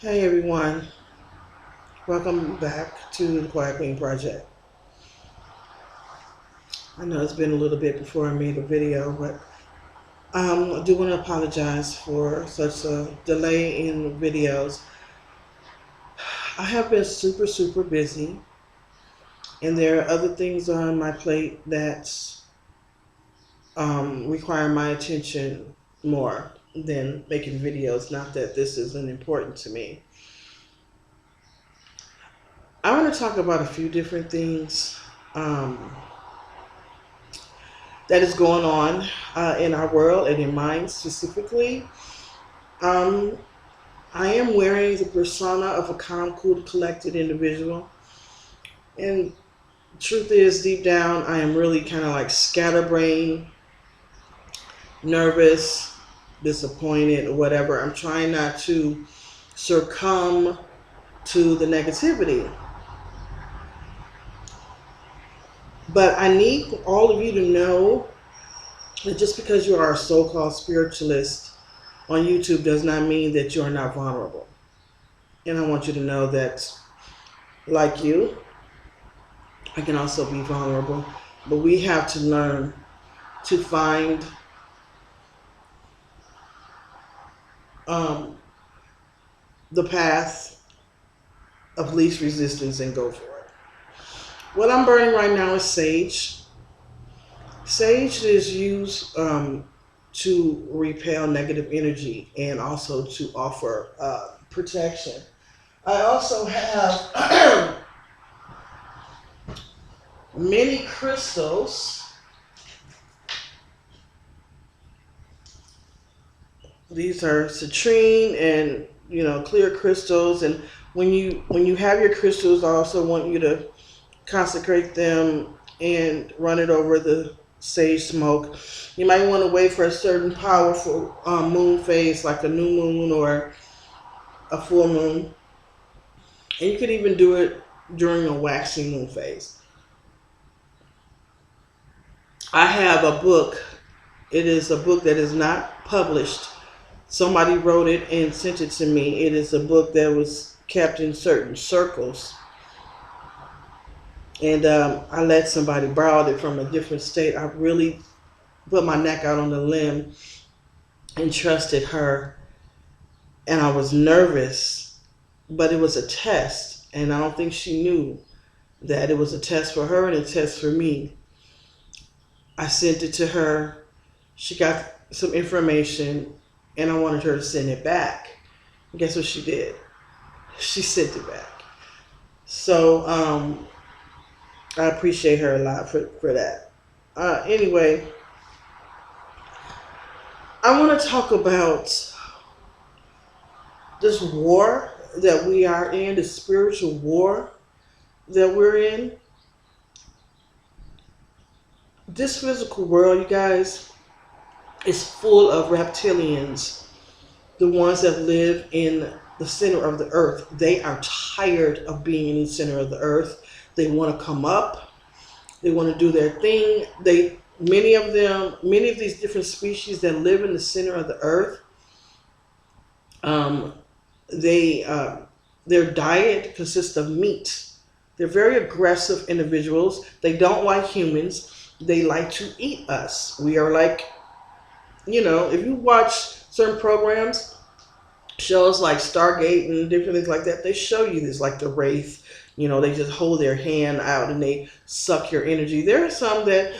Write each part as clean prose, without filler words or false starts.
Hey everyone, welcome back to the Quiet Queen Project. I know it's been a little bit before I made a video, but I do want to apologize for such a delay in videos. I have been super busy, and there are other things on my plate that require my attention more than making videos. Not that this isn't important to me. I want to talk about a few different things. That is going on in our world and in mine specifically. Um, I am wearing the persona of a calm, cool, collected individual. And truth is, deep down, I am really kind of like scatterbrained, nervous, disappointed, or whatever. I'm trying not to succumb to the negativity. But I need all of you to know that just because you are a so-called spiritualist on YouTube does not mean that you are not vulnerable. And I want you to know that, like you, I can also be vulnerable. But we have to learn to find the path of least resistance and go for it. What I'm burning right now is sage. Sage is used to repel negative energy and also to offer protection. I also have many crystals. These are citrine and clear crystals. And when you have your crystals, I also want you to consecrate them and run it over the sage smoke. You might want to wait for a certain powerful moon phase, like a new moon or a full moon. And you could even do it during a waxing moon phase. I have a book. It is a book that is not published. Somebody wrote it and sent it to me. It is a book that was kept in certain circles. And I let somebody borrow it from a different state. I really put my neck out on the limb and trusted her. And I was nervous, but it was a test. And I don't think she knew that it was a test for her and a test for me. I sent it to her. She got some information, and I wanted her to send it back. And guess what she did? She sent it back. So, I appreciate her a lot for that. Anyway, I want to talk about this war that we are in, the spiritual war that we're in. This physical world, you guys, is full of reptilians, the ones that live in the center of the earth. They are tired of being in the center of the earth. They want to come up. They want to do their thing. Many of these different species that live in the center of the earth, their diet consists of meat. They're very aggressive individuals. They don't like humans. They like to eat us. We are like, if you watch certain programs, shows like Stargate and different things like that, they show you this, like the Wraith. They just hold their hand out and they suck your energy. There are some that,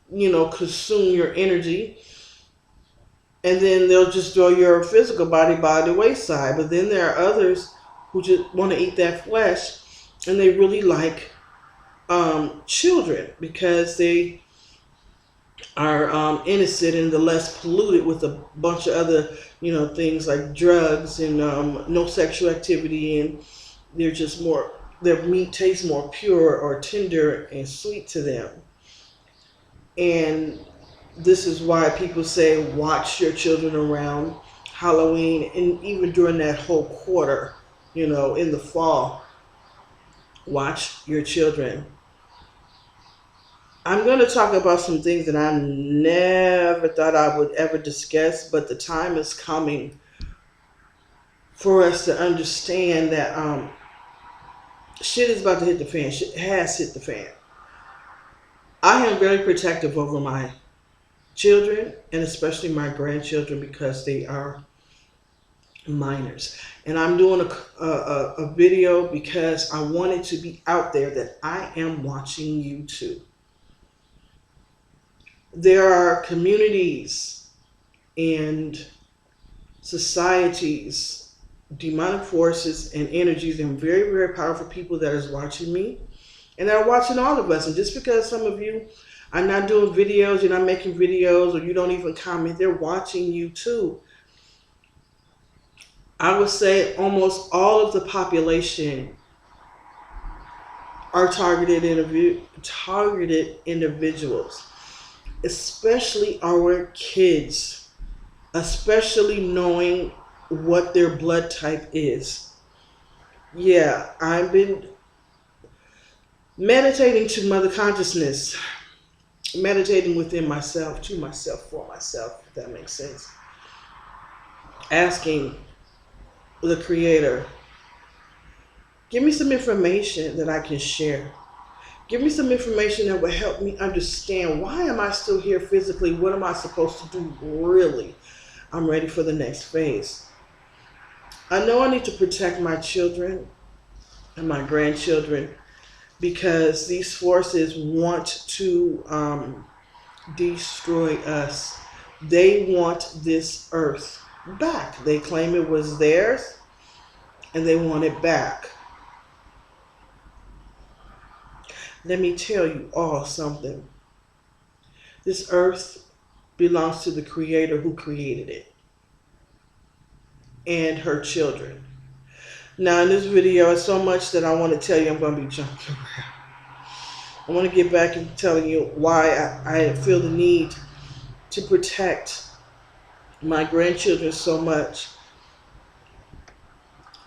consume your energy, and then they'll just throw your physical body by the wayside. But then there are others who just want to eat that flesh, and they really like children because they are innocent and the less polluted with a bunch of other, things like drugs and no sexual activity, and they're just more. Their meat tastes more pure or tender and sweet to them. And this is why people say watch your children around Halloween and even during that whole quarter, in the fall. Watch your children. I'm going to talk about some things that I never thought I would ever discuss, but the time is coming for us to understand that shit is about to hit the fan. Shit has hit the fan. I am very protective over my children and especially my grandchildren because they are minors. And I'm doing a video because I want it to be out there that I am watching you too. There are communities and societies, demonic forces and energies and very, very powerful people that is watching me and they're watching all of us. And just because some of you are not doing videos, you're not making videos, or you don't even comment, they're watching you too. I would say almost all of the population are targeted individuals, especially our kids, especially knowing what their blood type is. Yeah, I've been meditating to Mother Consciousness, meditating within myself, to myself, for myself, if that makes sense. Asking the Creator, give me some information that I can share. Give me some information that will help me understand, why am I still here physically? What am I supposed to do really? I'm ready for the next phase. I know I need to protect my children and my grandchildren because these forces want to destroy us. They want this earth back. They claim it was theirs and they want it back. Let me tell you all something. This earth belongs to the Creator who created it and her children. Now in this video, it's so much that I want to tell you. I'm going to be jumping around. I want to get back and telling you why I feel the need to protect my grandchildren so much.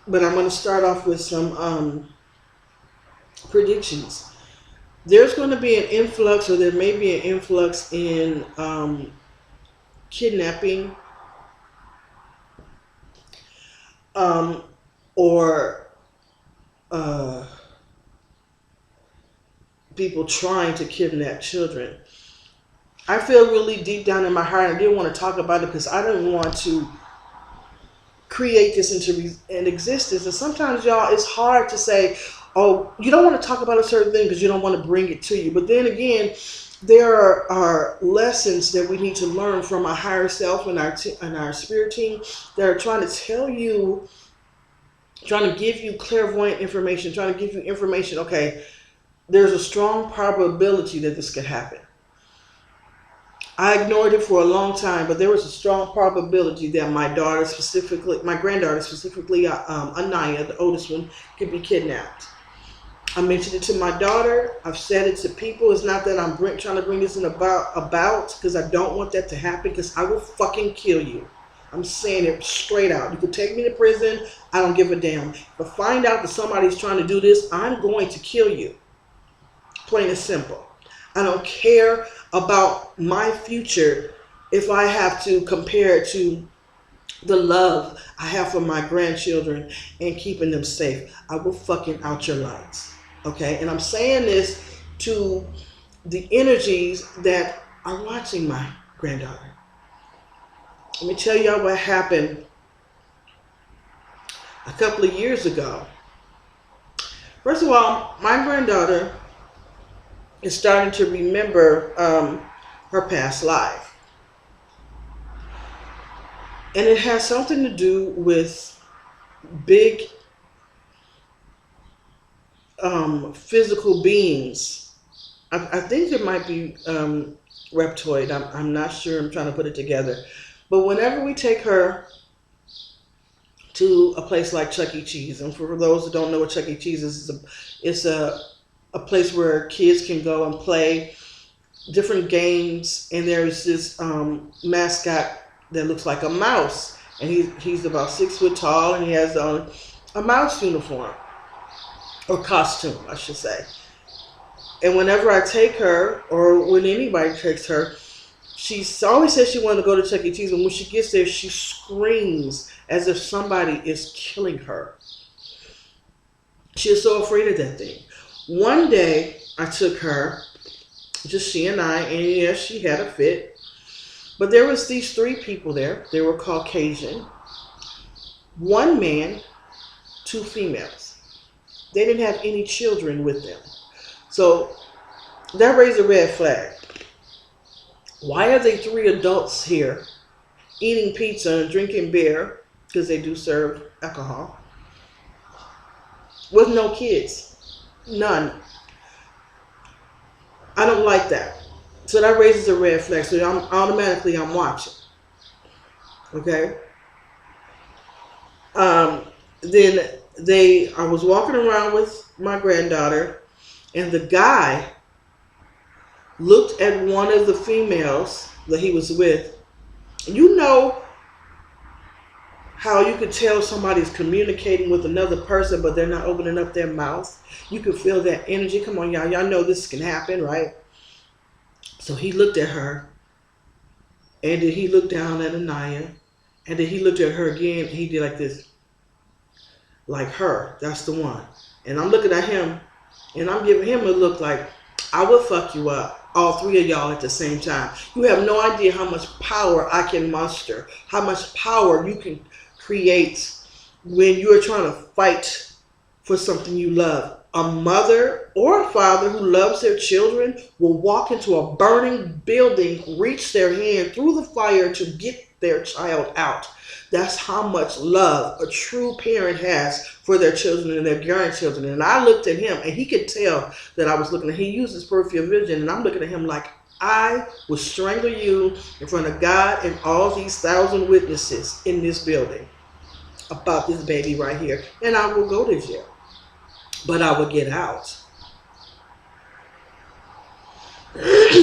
But I'm going to start off with some predictions. There's going to be an influx, or there may be an influx in kidnapping or people trying to kidnap children. I feel really deep down in my heart, I didn't want to talk about it because I didn't want to create this into an existence. And sometimes, y'all, it's hard to say, oh, you don't want to talk about a certain thing because you don't want to bring it to you. But then again, there are lessons that we need to learn from our higher self and our spirit team that are trying to tell you, trying to give you clairvoyant information, trying to give you information. Okay, there's a strong probability that this could happen. I ignored it for a long time, but there was a strong probability that my daughter specifically, my granddaughter specifically, Anaya, the oldest one, could be kidnapped. I mentioned it to my daughter. I've said it to people. It's not that I'm trying to bring this in about because I don't want that to happen, because I will fucking kill you. I'm saying it straight out. You could take me to prison. I don't give a damn. If I find out that somebody's trying to do this, I'm going to kill you. Plain and simple. I don't care about my future if I have to compare it to the love I have for my grandchildren and keeping them safe. I will fucking out your lights. Okay? And I'm saying this to the energies that are watching my granddaughter. Let me tell y'all what happened a couple of years ago. First of all, my granddaughter is starting to remember her past life. And it has something to do with big physical beings. I think it might be reptoid. I'm not sure. I'm trying to put it together. But whenever we take her to a place like Chuck E. Cheese, and for those who don't know what Chuck E. Cheese is, it's a place where kids can go and play different games, and there's this mascot that looks like a mouse, and he's about 6 foot tall, and he has on a mouse uniform, or costume, I should say. And whenever I take her, or when anybody takes her, she always says she wanted to go to Chuck E. Cheese, but when she gets there, she screams as if somebody is killing her. She is so afraid of that thing. One day, I took her, just she and I, and yes, she had a fit. But there was these 3 people there. They were Caucasian. 1 man, 2 females. They didn't have any children with them. So that raised a red flag. Why are they 3 adults here eating pizza and drinking beer, because they do serve alcohol, with no kids? None. I don't like that. So that raises a red flag. So I'm watching. Okay. Then I was walking around with my granddaughter, and the guy looked at one of the females that he was with. You know how you could tell somebody's communicating with another person, but they're not opening up their mouth? You can feel that energy. Come on, y'all. Y'all know this can happen, right? So he looked at her, and then he looked down at Anaya, and then he looked at her again, and he did like this. Like her. That's the one. And I'm looking at him, and I'm giving him a look like, I will fuck you up, all 3 of y'all at the same time. You have no idea how much power I can muster, how much power you can create when you're trying to fight for something you love. A mother or a father who loves their children will walk into a burning building, reach their hand through the fire to get their child out. That's how much love a true parent has for their children and their grandchildren. And I looked at him, and he could tell that I was looking at him. He uses peripheral vision, and I'm looking at him like, I will strangle you in front of God and all these 1,000 witnesses in this building about this baby right here. And I will go to jail. But I will get out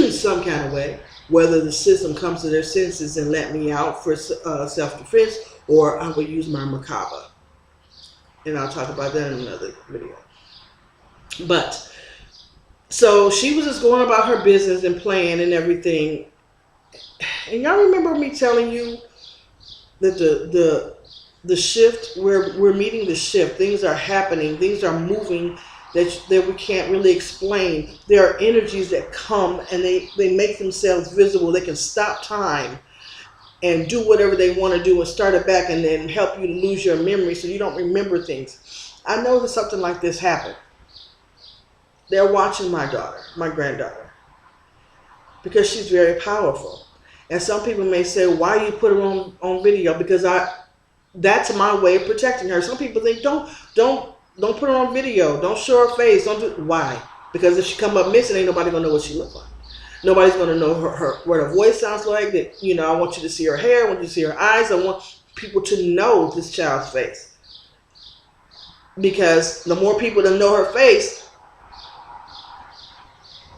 some kind of way, whether the system comes to their senses and let me out for self-defense, or I will use my macabre. And I'll talk about that in another video. But, so she was just going about her business and playing and everything. And y'all remember me telling you that the shift, we're meeting the shift. Things are happening. Things are moving that we can't really explain. There are energies that come, and they make themselves visible. They can stop time and do whatever they want to do and start it back, and then help you to lose your memory so you don't remember things. I know that something like this happened. They're watching my daughter, my granddaughter, because she's very powerful. And some people may say, why you put her on video? Because that's my way of protecting her. Some people think, don't put her on video. Don't show her face. Why? Because if she come up missing, ain't nobody gonna know what she look like. Nobody's gonna know her what her voice sounds like. That, I want you to see her hair. I want you to see her eyes. I want people to know this child's face. Because the more people that know her face,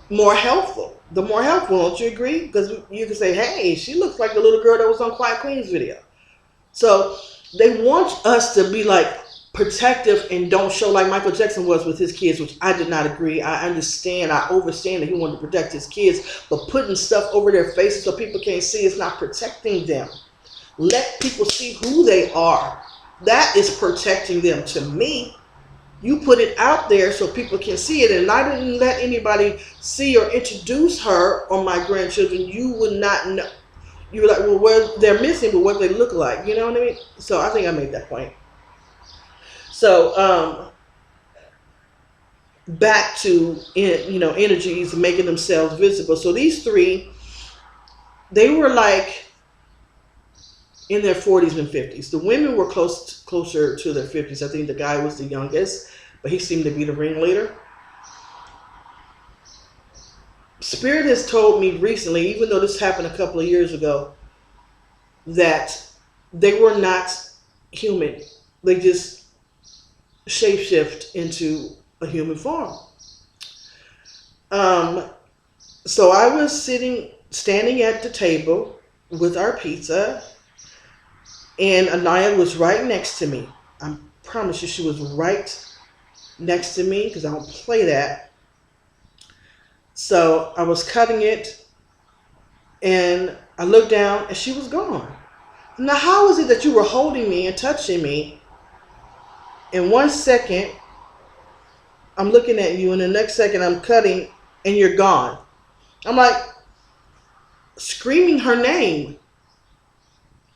more helpful. The more helpful, don't you agree? Because you can say, hey, she looks like the little girl that was on Quiet Queen's video. So they want us to be like protective and don't show like Michael Jackson was with his kids, which I did not agree. I understand. I overstand that he wanted to protect his kids, but putting stuff over their faces so people can't see is not protecting them. Let people see who they are. That is protecting them to me. You put it out there so people can see it, and I didn't let anybody see or introduce her or my grandchildren. You would not know. You were like, well, they're missing, but what they look like. You know what I mean? So I think I made that point. So back to energies making themselves visible. So these 3, they were like in their 40s and 50s. The women were closer to their 50s. I think the guy was the youngest, but he seemed to be the ringleader. Spirit has told me recently, even though this happened a couple of years ago, that they were not human. They just shapeshift into a human form. So I was standing at the table with our pizza, and Anaya was right next to me. I promise you, she was right next to me, because I don't play that. So I was cutting it, and I looked down, and she was gone. Now, how is it that you were holding me and touching me? In 1 second, I'm looking at you, and the next second, I'm cutting, and you're gone. I'm like screaming her name,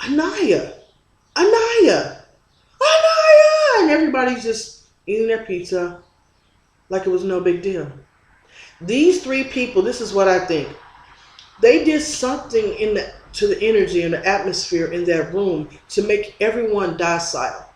Anaya, Anaya, Anaya, and everybody's just eating their pizza like it was no big deal. These three people, this is what I think. They did something to the energy and the atmosphere in that room to make everyone docile.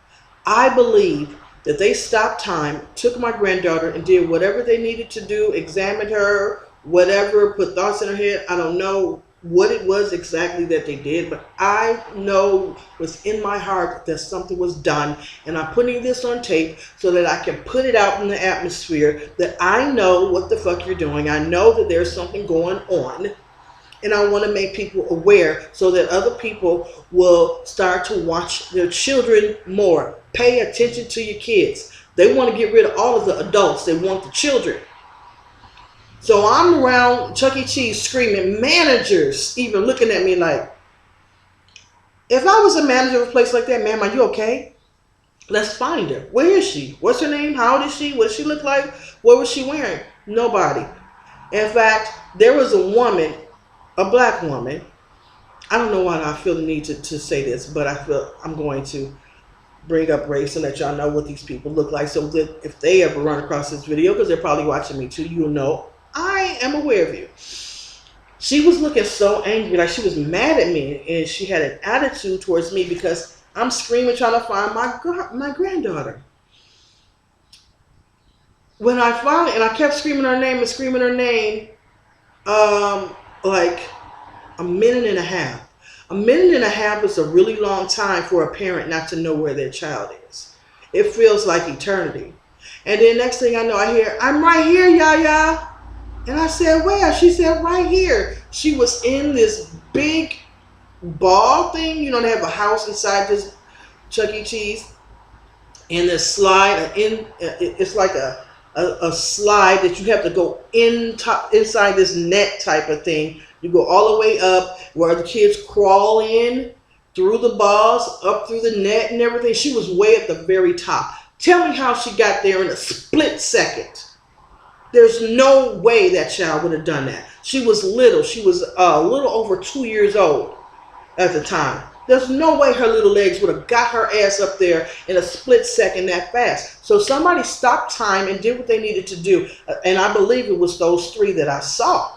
I believe that they stopped time, took my granddaughter, and did whatever they needed to do, examined her, whatever, put thoughts in her head. I don't know what it was exactly that they did, but I know within my heart that something was done, and I'm putting this on tape so that I can put it out in the atmosphere that I know what the fuck you're doing. I know that there's something going on, and I want to make people aware so that other people will start to watch their children more. Pay attention to your kids. They want to get rid of all of the adults. They want the children. So I'm around Chuck E. Cheese screaming, managers even looking at me like, if I was a manager of a place like that, ma'am, are you okay? Let's find her. Where is she? What's her name? How old is she? What does she look like? What was she wearing? Nobody. In fact, there was a woman, a black woman. I don't know why I feel the need to say this, but I feel I'm going to bring up race and let y'all know what these people look like, so that if they ever run across this video, because they're probably watching me too, you'll know I am aware of you. She was looking so angry, like she was mad at me, and she had an attitude towards me because I'm screaming trying to find my granddaughter. When I finally, and I kept screaming her name and screaming her name, like a minute and a half. A minute and a half is a really long time for a parent not to know where their child is. It feels like eternity. And then next thing I know, I hear, I'm right here, Yaya. And I said, where? She said, right here. She was in this big ball thing. You know, they have a house inside this Chuck E. Cheese. And this slide, it's like a slide that you have to go inside this net type of thing. You go all the way up where the kids crawl in through the balls, up through the net and everything. She was way at the very top. Tell me how she got there in a split second. There's no way that child would have done that. She was little. She was a little over 2 years old at the time. There's no way her little legs would have got her ass up there in a split second that fast. So somebody stopped time and did what they needed to do. And I believe it was those three that I saw.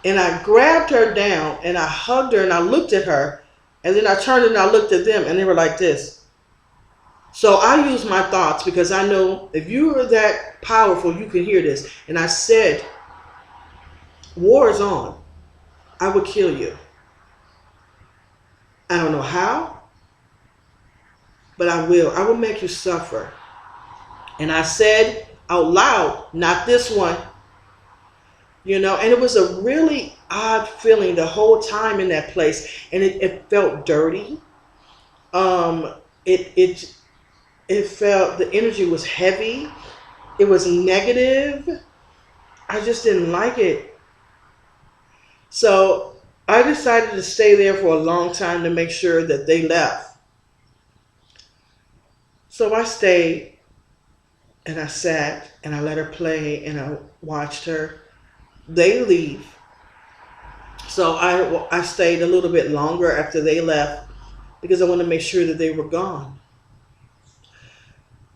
And I grabbed her down and I hugged her and I looked at her. And then I turned and I looked at them and they were like this. So I use my thoughts because I know if you are that powerful, you can hear this. And I said, war is on. I would kill you. I don't know how, but I will. I will make you suffer. And I said out loud, not this one. You know, and it was a really odd feeling the whole time in that place. And it felt dirty. It felt, the energy was heavy. It was negative. I just didn't like it. So I decided to stay there for a long time to make sure that they left. So I stayed and I sat and I let her play and I watched her. They leave. So I stayed a little bit longer after they left because I wanted to make sure that they were gone.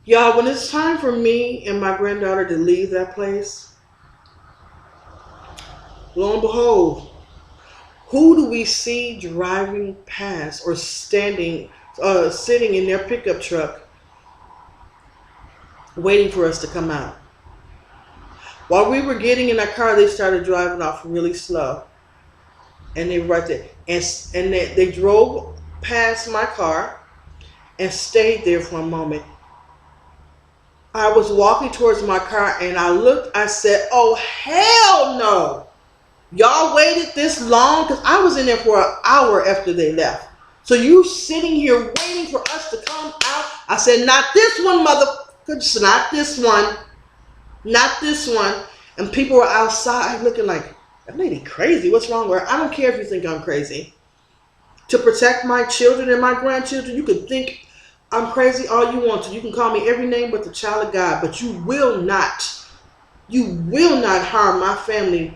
Y'all, when it's time for me and my granddaughter to leave that place, lo and behold, who do we see driving past or sitting in their pickup truck waiting for us to come out? While we were getting in our car, they started driving off really slow. And they were right there. And they drove past my car and stayed there for a moment. I was walking towards my car and I looked, I said, oh, hell no. Y'all waited this long? Because I was in there for an hour after they left. So you sitting here waiting for us to come out? I said, not this one, motherfucker. Not this one. Not this one. And people were outside looking like, that lady crazy. What's wrong with her? I don't care if you think I'm crazy. to protect my children and my grandchildren. You can think I'm crazy all you want to. You can call me every name but the child of God, but you will not harm my family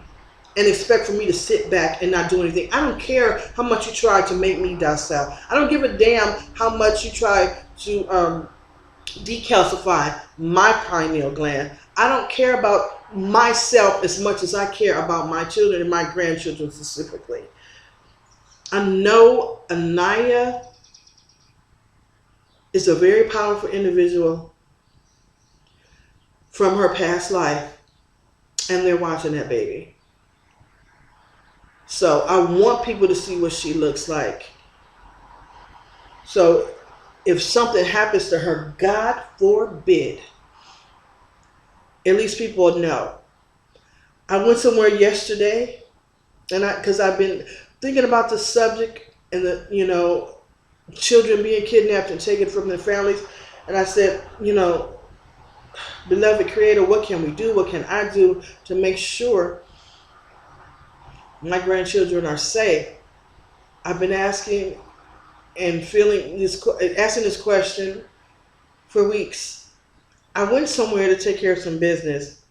and expect for me to sit back and not do anything. I don't care how much you try to make me docile. I don't give a damn how much you try to decalcify my pineal gland. I don't care about myself as much as I care about my children and my grandchildren specifically. I know Anaya is a very powerful individual from her past life, and they're watching that baby. So I want people to see what she looks like. So if something happens to her, God forbid, at least people will know. I went somewhere yesterday, and because I've been thinking about the subject and the children being kidnapped and taken from their families, and I said, beloved Creator, what can we do? What can I do to make sure my grandchildren are safe? I've been asking and asking this question for weeks. I went somewhere to take care of some business,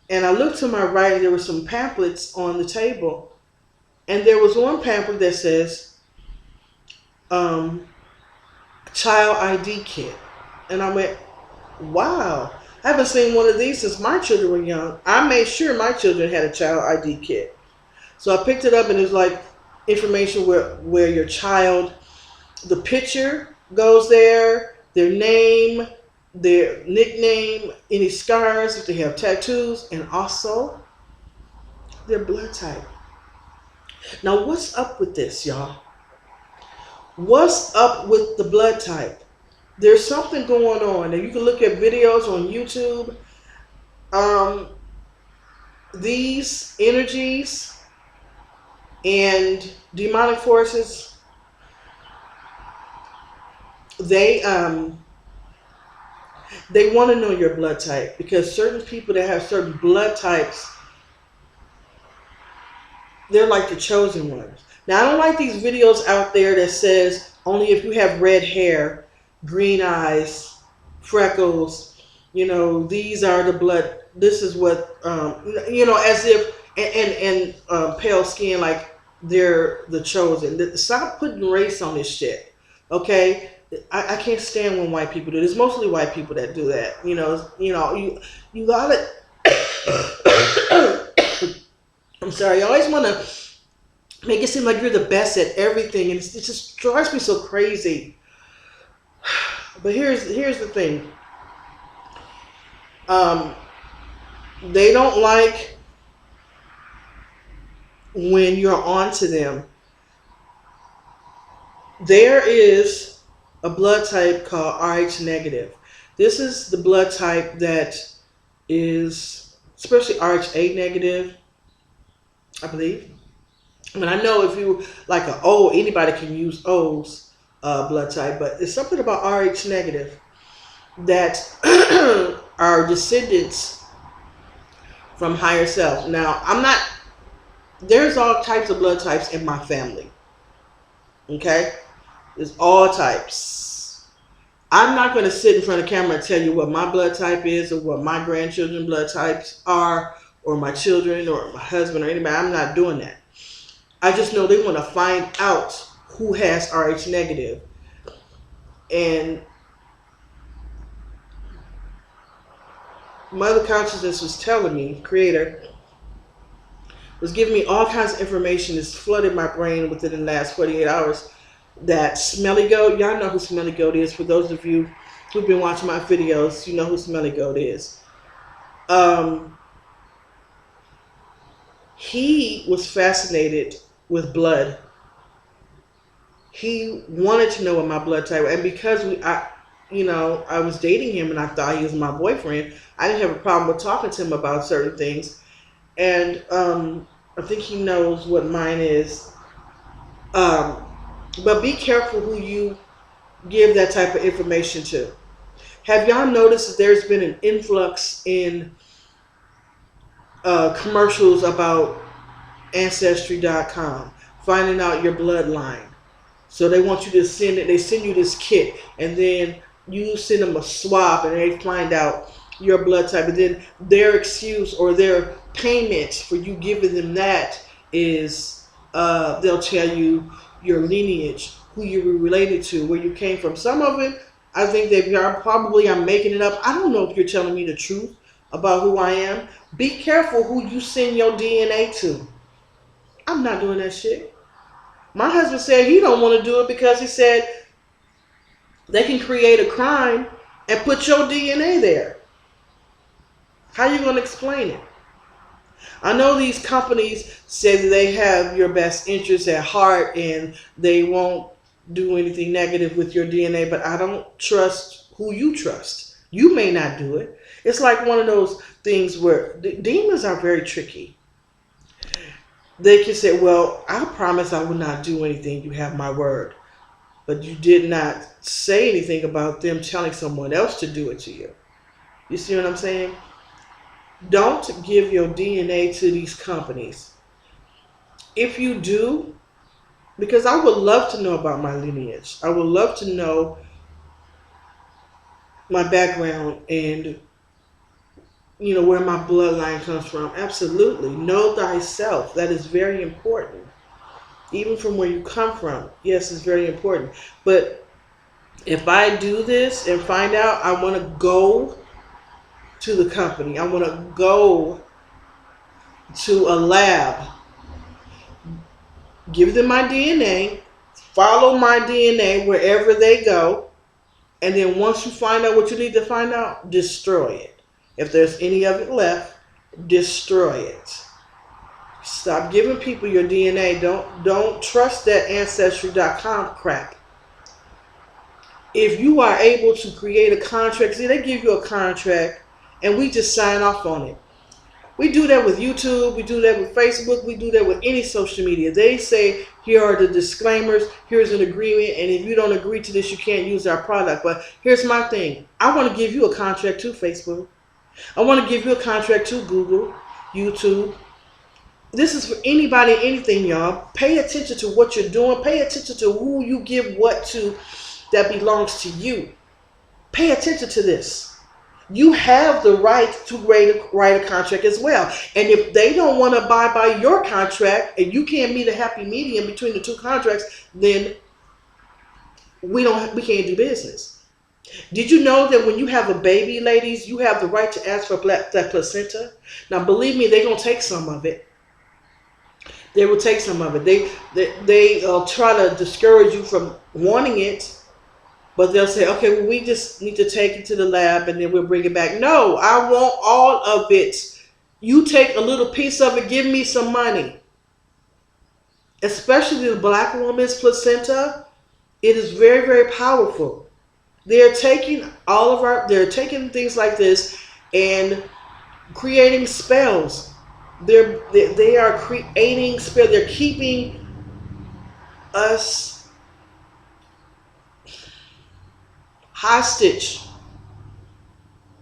and I looked to my right, and there were some pamphlets on the table, and there was one pamphlet that says child ID kit, and I went, wow, I haven't seen one of these since my children were young. I made sure my children had a child ID kit. So I picked it up, and it was like information where your child, the picture goes there, their name, their nickname, any scars, if they have tattoos, and also their blood type. Now, what's up with this, y'all? What's up with the blood type? There's something going on, and you can look at videos on YouTube. These energies and demonic forces, they want to know your blood type, because certain people that have certain blood types, they're like the chosen ones. Now, I don't like these videos out there that says only if you have red hair, green eyes, freckles, these are the blood. This is what, as if, and pale skin, like they're the chosen. Stop putting race on this shit, okay? I can't stand when white people do this. It's mostly white people that do that. You gotta. I'm sorry. You always want to make it seem like you're the best at everything, and it just drives me so crazy. But here's the thing. They don't like when you're on to them. There is a blood type called Rh negative. This is the blood type that is, especially Rh negative, I believe. I mean, I know if you like an O, anybody can use O's blood type, but it's something about Rh negative that are descendants from higher self. Now, there's all types of blood types in my family. Okay? There's all types. I'm not going to sit in front of the camera and tell you what my blood type is, or what my grandchildren's blood types are, or my children, or my husband, or anybody. I'm not doing that. I just know they want to find out who has Rh negative. And Mother Consciousness was telling me, Creator, was giving me all kinds of information that's flooded my brain within the last 48 hours. That Smelly Goat, y'all know who Smelly Goat is. For those of you who've been watching my videos, you know who Smelly Goat is. He was fascinated with blood. He wanted to know what my blood type was. And because I was dating him and I thought he was my boyfriend, I didn't have a problem with talking to him about certain things. And I think he knows what mine is. But be careful who you give that type of information to. Have y'all noticed that there's been an influx in commercials about ancestry.com, finding out your bloodline? So they want you to send it. They send you this kit, and then you send them a swab, and they find out your blood type. And then their excuse or their payment for you giving them that is they'll tell you your lineage, who you were related to, where you came from. Some of it, I think they are probably, I'm making it up. I don't know if you're telling me the truth about who I am. Be careful who you send your DNA to. I'm not doing that shit. My husband said he don't want to do it because he said they can create a crime and put your DNA there. How you going to explain it? I know these companies say that they have your best interests at heart and they won't do anything negative with your DNA, but I don't trust who you trust. You may not do it. It's like one of those things where demons are very tricky. They can say, well, I promise I will not do anything. You have my word. But you did not say anything about them telling someone else to do it to you. You see what I'm saying? Don't give your DNA to these companies. If you do, because I would love to know about my lineage. I would love to know my background and where my bloodline comes from. Absolutely. Know thyself. That is very important. Even from where you come from. Yes, it's very important. But if I do this and find out, I want to go to the company. I want to go to a lab. Give them my DNA. Follow my DNA wherever they go. And then once you find out what you need to find out, destroy it. If there's any of it left, destroy it. Stop giving people your DNA. Don't trust that ancestry.com crap. If you are able to create a contract, see, they give you a contract and we just sign off on it. We do that with YouTube, we do that with Facebook, we do that with any social media. They say, here are the disclaimers, here's an agreement, and if you don't agree to this, you can't use our product. But here's my thing. I want to give you a contract to Facebook. I want to give you a contract to Google, YouTube. This is for anybody, anything, y'all. Pay attention to what you're doing. Pay attention to who you give what to that belongs to you. Pay attention to this. You have the right to write a contract as well. And if they don't want to abide by your contract and you can't meet a happy medium between the two contracts, then we can't do business. Did you know that when you have a baby, ladies, you have the right to ask for that placenta? Now, believe me, they're going to take some of it. They will take some of it. They try to discourage you from wanting it. But they'll say, okay, well, we just need to take it to the lab and then we'll bring it back. No, I want all of it. You take a little piece of it, give me some money. Especially the black woman's placenta, it is very, very powerful. They're taking they're taking things like this and creating spells. They are creating spells. They're keeping us hostage,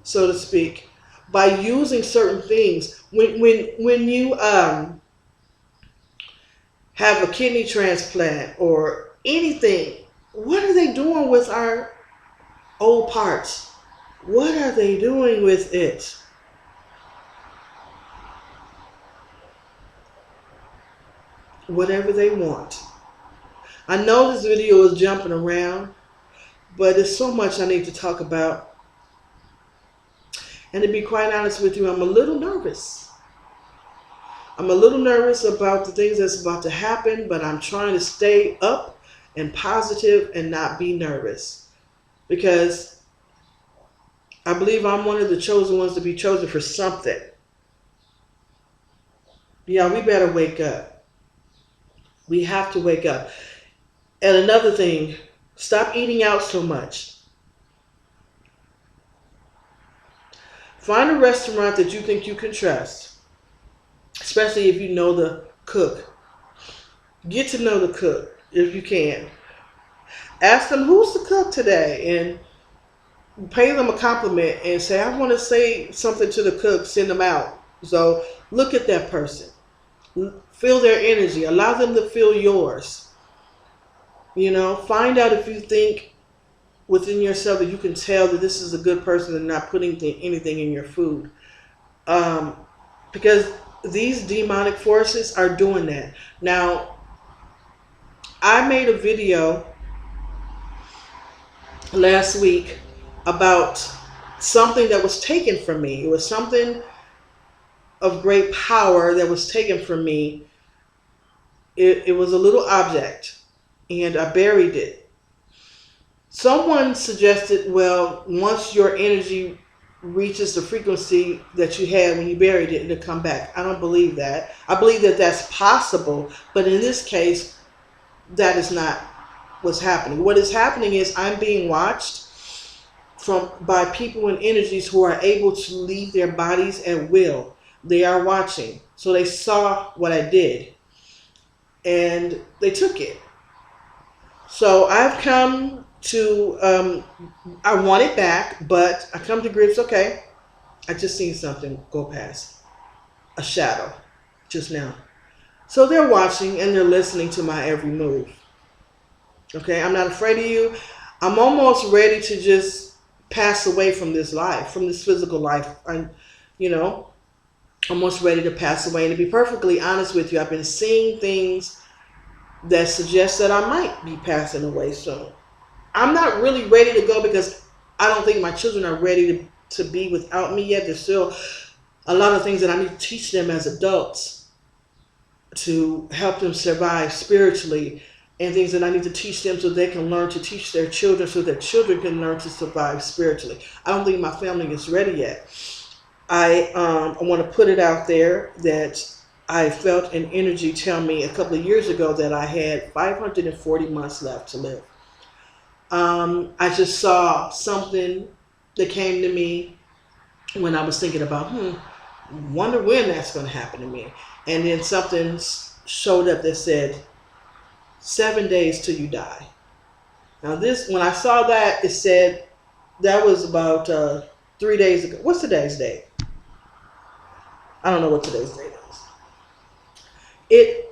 so to speak, by using certain things. When you have a kidney transplant or anything, what are they doing with our old parts? What are they doing with it? Whatever they want. I know this video is jumping around, but there's so much I need to talk about. And to be quite honest with you, I'm a little nervous. I'm a little nervous about the things that's about to happen, but I'm trying to stay up and positive and not be nervous. Because I believe I'm one of the chosen ones to be chosen for something. Yeah, we better wake up. We have to wake up. And another thing, stop eating out so much. Find a restaurant that you think you can trust, especially if you know the cook. Get to know the cook if you can. Ask them, who's the cook today? And pay them a compliment and say, I want to say something to the cook, send them out. So look at that person. Feel their energy. Allow them to feel yours. You know, find out if you think within yourself that you can tell that this is a good person and not putting anything in your food. Um, because these demonic forces are doing that. Now, I made a video last week about something that was taken from me. It was something of great power that was taken from me. It was a little object, and I buried it. Someone suggested, well, once your energy reaches the frequency that you had when you buried it, it'll come back. I don't believe that. I believe that that's possible, but in this case, that is not what's happening. What is happening is I'm being watched by people and energies who are able to leave their bodies at will. They are watching. So they saw what I did and they took it. So I've come to, I want it back, but I come to grips, okay, I just seen something go past. A shadow just now. So they're watching and they're listening to my every move. Okay, I'm not afraid of you. I'm almost ready to just pass away from this life, from this physical life. I'm, almost ready to pass away. And to be perfectly honest with you, I've been seeing things that suggest that I might be passing away soon. I'm not really ready to go because I don't think my children are ready to be without me yet. There's still a lot of things that I need to teach them as adults to help them survive spiritually, and things that I need to teach them so they can learn to teach their children so that children can learn to survive spiritually. I don't think my family is ready yet. I want to put it out there that I felt an energy tell me a couple of years ago that I had 540 months left to live. I just saw something that came to me when I was thinking about, wonder when that's going to happen to me. And then something showed up that said, 7 days till you die. Now this, when I saw that, it said, that was about 3 days ago. What's today's date? I don't know what today's date is.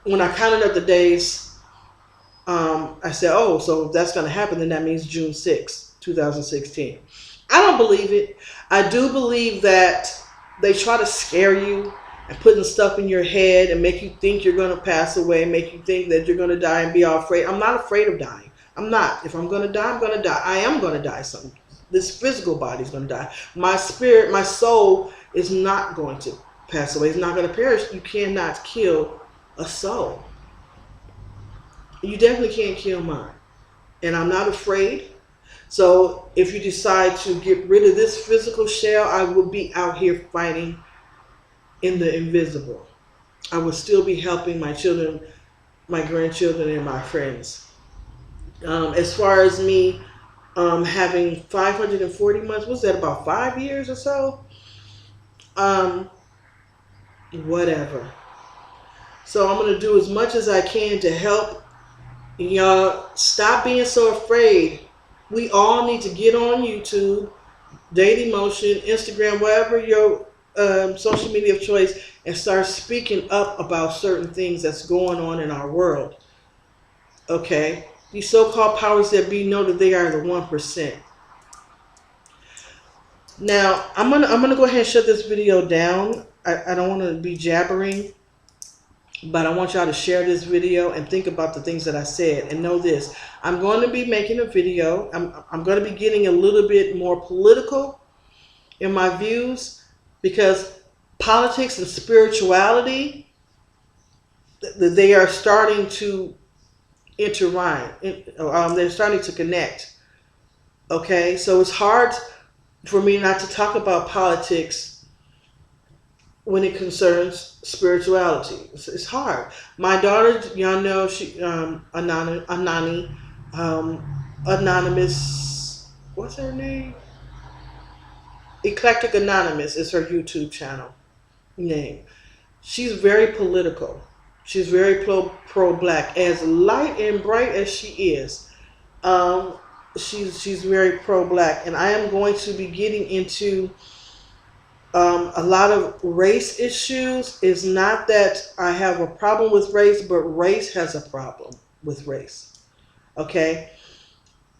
When I counted up the days, I said, oh, so if that's going to happen, then that means June 6, 2016. I don't believe it. I do believe that they try to scare you and putting stuff in your head and make you think you're going to pass away, make you think that you're going to die and be all afraid. I'm not afraid of dying. I'm not. If I'm going to die, I'm going to die. I am going to die someday. This physical body is going to die. My spirit, my soul is not going to pass away. It's not going to perish. You cannot kill a soul. You definitely can't kill mine. And I'm not afraid. So if you decide to get rid of this physical shell, I will be out here fighting in the invisible. I will still be helping my children, my grandchildren, and my friends. As far as me having 540 months, what's that, about 5 years or so? Whatever. So I'm going to do as much as I can to help y'all stop being so afraid. We all need to get on YouTube, Daily Motion, Instagram, wherever your social media of choice, and start speaking up about certain things that's going on in our world. Okay? These so-called powers that be know that they are the 1%. Now, I'm gonna go ahead and shut this video down. I don't want to be jabbering, but I want y'all to share this video and think about the things that I said. And know this, I'm going to be making a video. I'm going to be getting a little bit more political in my views, because politics and spirituality, they are starting to intertwine. They're starting to connect. Okay, so it's hard for me not to talk about politics when it concerns spirituality. It's hard. My daughter, y'all know, she Anonymous, what's her name? Eclectic Anonymous is her YouTube channel name. She's very political. She's very pro-black. As light and bright as she is, she's very pro-black. And I am going to be getting into a lot of race issues. It's not that I have a problem with race, but race has a problem. with race. Okay?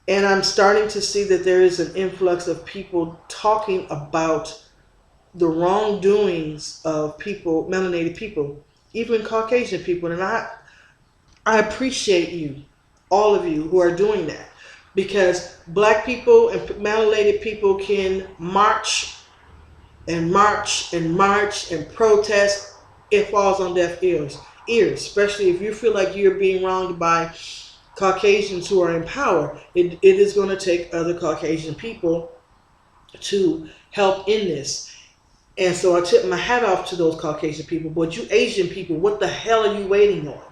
And I'm starting to see that there is an influx of people talking about the wrongdoings of people, melanated people, even Caucasian people. And I appreciate you, all of you who are doing that. Because black people and melanated people can march and march and march and protest. It falls on deaf ears, especially if you feel like you're being wronged by Caucasians who are in power. It is going to take other Caucasian people to help in this. And so I tip my hat off to those Caucasian people. But you Asian people, what the hell are you waiting on?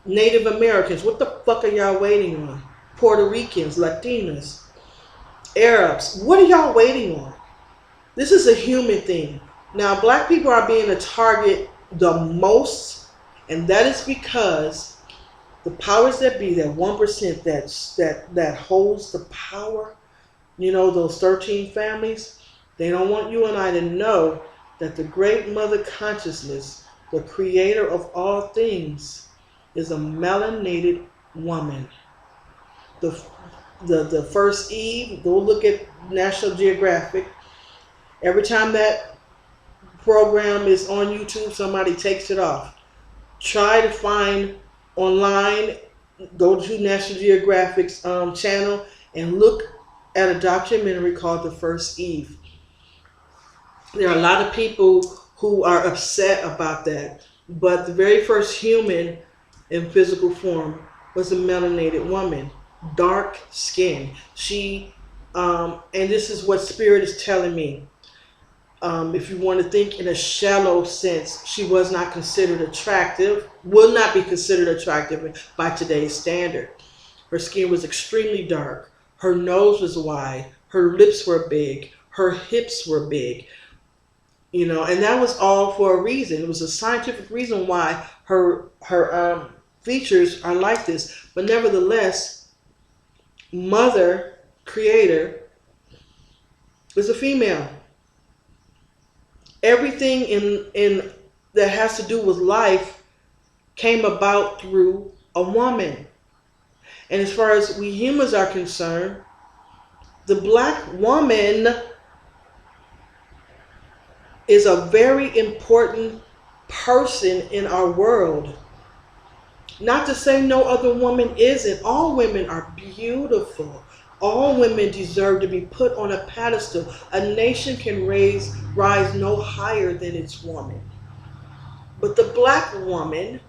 Native Americans, what the fuck are y'all waiting on? Puerto Ricans, Latinas, Arabs, what are y'all waiting on? This is a human thing. Now, black people are being a target the most, and that is because the powers that be, that 1% that holds the power, you know, those 13 families, they don't want you and I to know that the great mother consciousness, the creator of all things, is a melanated woman. The first Eve, go look at National Geographic. Every time that program is on YouTube, somebody takes it off. Try to find online, go to National Geographic's channel and look at a documentary called The First Eve. There are a lot of people who are upset about that, but the very first human in physical form was a melanated woman, dark skin. She, and this is what Spirit is telling me. If you want to think in a shallow sense, she was not considered attractive, will not be considered attractive by today's standard. Her skin was extremely dark. Her nose was wide. Her lips were big. Her hips were big. You know, and that was all for a reason. It was a scientific reason why her features are like this. But nevertheless, Mother Creator is a female. Everything in that has to do with life came about through a woman. And as far as we humans are concerned, the black woman is a very important person in our world. Not to say no other woman isn't. All women are beautiful. All women deserve to be put on a pedestal. A nation can rise no higher than its woman. But the black woman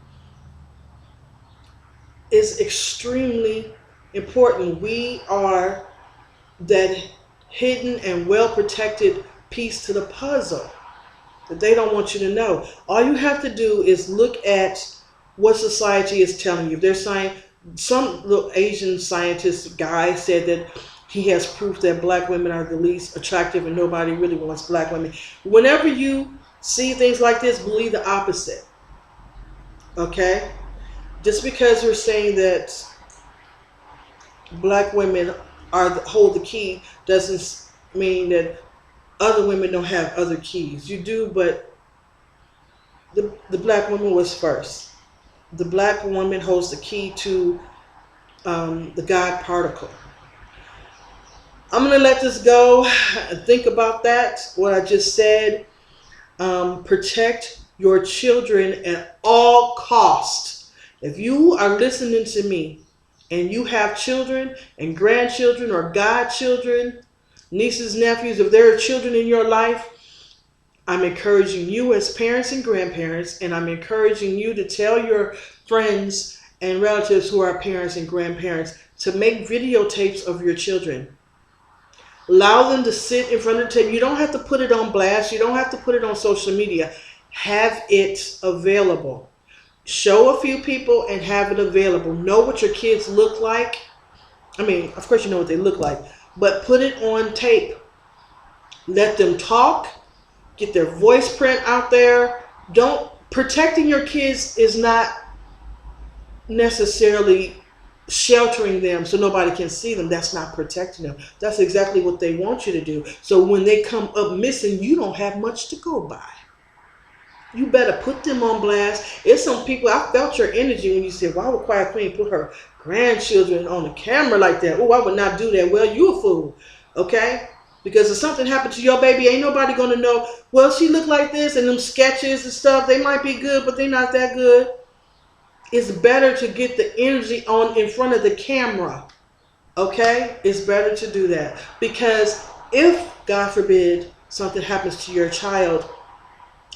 is extremely important. We are that hidden and well-protected piece to the puzzle that they don't want you to know. All you have to do is look at what society is telling you. They're saying, some little Asian scientist guy said that he has proof that black women are the least attractive and nobody really wants black women. Whenever you see things like this, believe the opposite. Okay? Just because you're saying that black women hold the key doesn't mean that other women don't have other keys. You do, but the black woman was first. The black woman holds the key to the God particle. I'm going to let this go. Think about that, what I just said. Protect your children at all costs. If you are listening to me and you have children and grandchildren or godchildren, nieces, nephews, if there are children in your life, I'm encouraging you as parents and grandparents, and I'm encouraging you to tell your friends and relatives who are parents and grandparents to make videotapes of your children. Allow them to sit in front of the tape. You don't have to put it on blast. You don't have to put it on social media. Have it available. Show a few people and have it available. Know what your kids look like. I mean, of course you know what they look like, but put it on tape. Let them talk. Get their voice print out there. Protecting your kids is not necessarily sheltering them so nobody can see them. That's not protecting them. That's exactly what they want you to do. So when they come up missing, you don't have much to go by. you better put them on blast. It's some people, I felt your energy when you said, why would Quiet Queen put her grandchildren on the camera like that? Oh, I would not do that. Well, you a fool, okay? Because if something happened to your baby, ain't nobody going to know, well, she looked like this, and them sketches and stuff, they might be good, but they're not that good. It's better to get the energy on in front of the camera, okay? It's better to do that. Because if, God forbid, something happens to your child,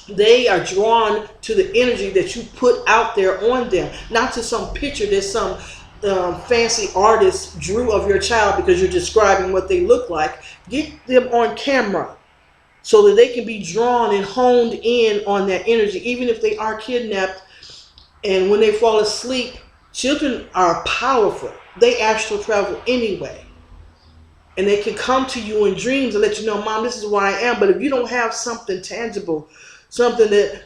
they are drawn to the energy that you put out there on them, not to some picture that some fancy artist drew of your child because you're describing what they look like. Get them on camera so that they can be drawn and honed in on that energy, even if they are kidnapped. And when they fall asleep, children are powerful. They astral travel anyway. And they can come to you in dreams and let you know, Mom, this is where I am. But if you don't have something tangible, something that,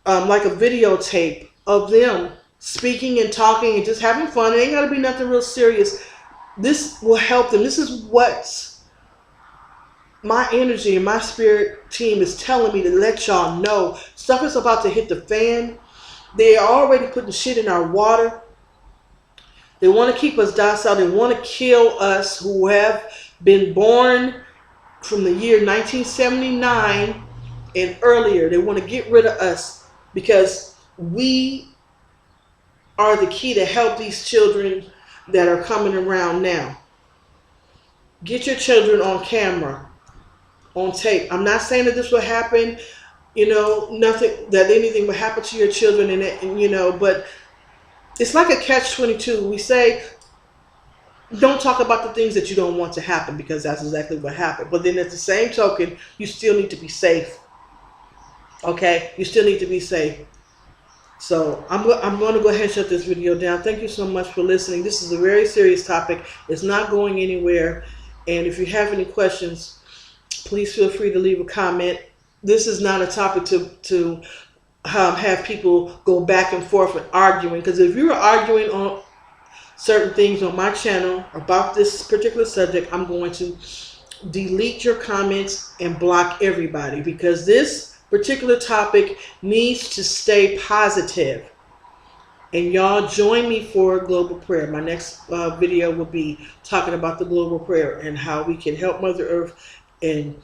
like a videotape of them speaking and talking and just having fun, it ain't got to be nothing real serious. This will help them. This is what my energy and my spirit team is telling me to let y'all know. Stuff is about to hit the fan. They are already putting shit in our water. They want to keep us docile. They want to kill us who have been born from the year 1979 and earlier. They want to get rid of us because we are the key to help these children that are coming around now. Get your children on camera, on tape. I'm not saying that this will happen, nothing, that anything will happen to your children, but it's like a catch-22. We say, don't talk about the things that you don't want to happen because that's exactly what happened. But then at the same token, you still need to be safe. Okay? You still need to be safe. So I'm going to go ahead and shut this video down. Thank you so much for listening. This is a very serious topic. It's not going anywhere. And if you have any questions, please feel free to leave a comment. This is not a topic to have people go back and forth and arguing. Because if you're arguing on certain things on my channel about this particular subject, I'm going to delete your comments and block everybody, because this particular topic needs to stay positive. And y'all join me for global prayer. My next video will be talking about the global prayer and how we can help Mother Earth and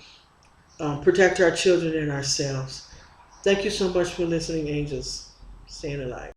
protect our children and ourselves. Thank you so much for listening, angels. Staying alive.